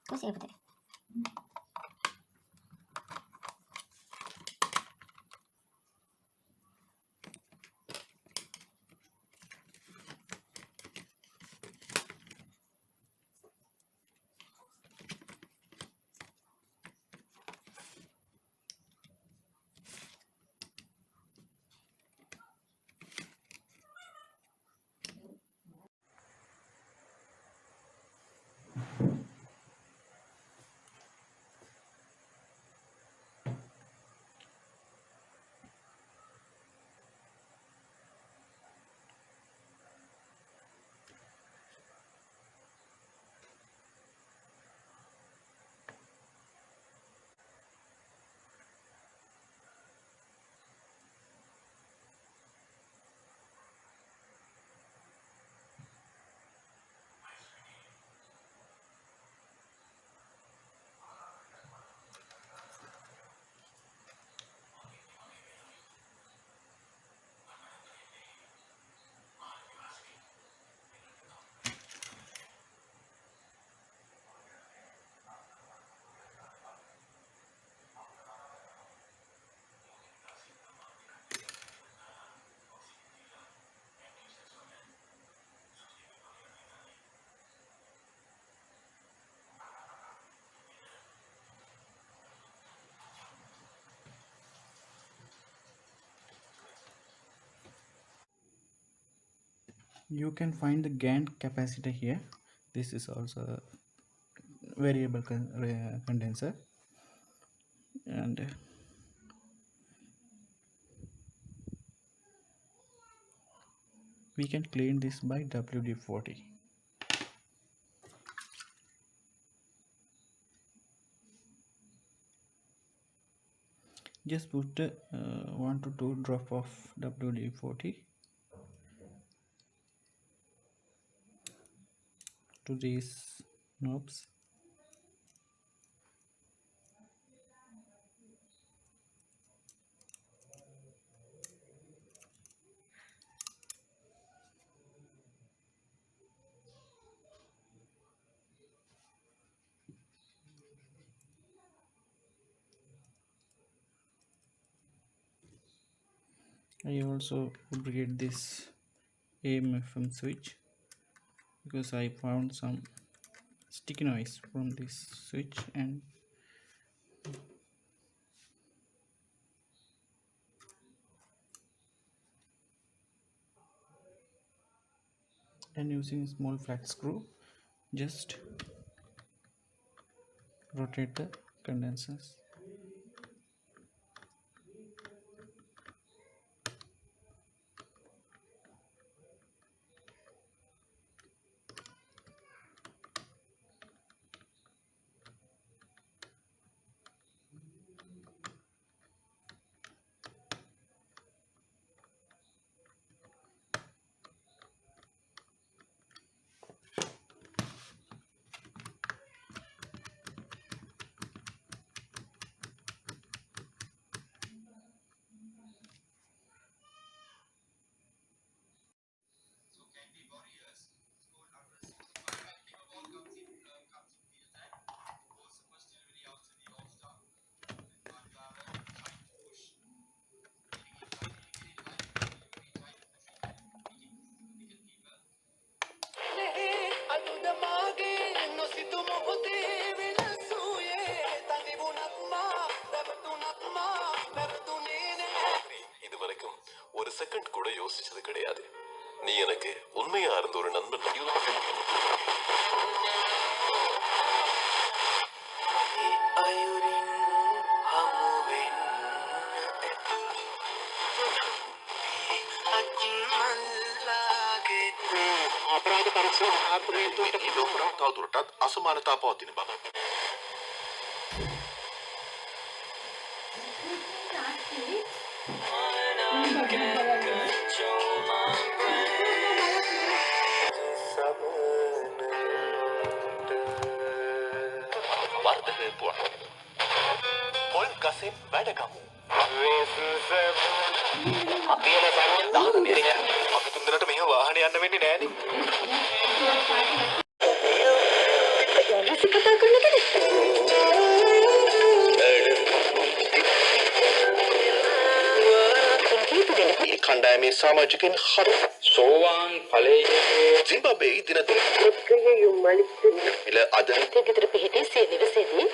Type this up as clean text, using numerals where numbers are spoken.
Terus ya putih. You can find the GAN capacitor here. This is also a variable condenser, and we can clean this by WD-40. Just put 1 to 2 drop of WD-40 to these knobs. I also lubricate this AM/FM switch because I found some sticky noise from this switch, and using a small flat screw, just rotate the condensers. இதுவரைக்கும் ஒரு second கூட யோசிச்சது கிடையாது. நீ எனக்கு உண்மையா இருந்த ஒரு நண்பன். Ido perang taudurat asumana tapautin baba. Wardah puan. Pol kasih beda kamu. අපි යන සාමයෙන් දාන්න නේ. අපි තුන්දෙනාට මෙහෙම වාහනේ යන්න වෙන්නේ නෑනේ. මේ කණ්ඩායමේ සමාජිකයන් හර සෝවාන් ඵලයේ සිම්බාබ්වේ දින මිල අද ගෙදර පිහිටි සිය නිවසේදී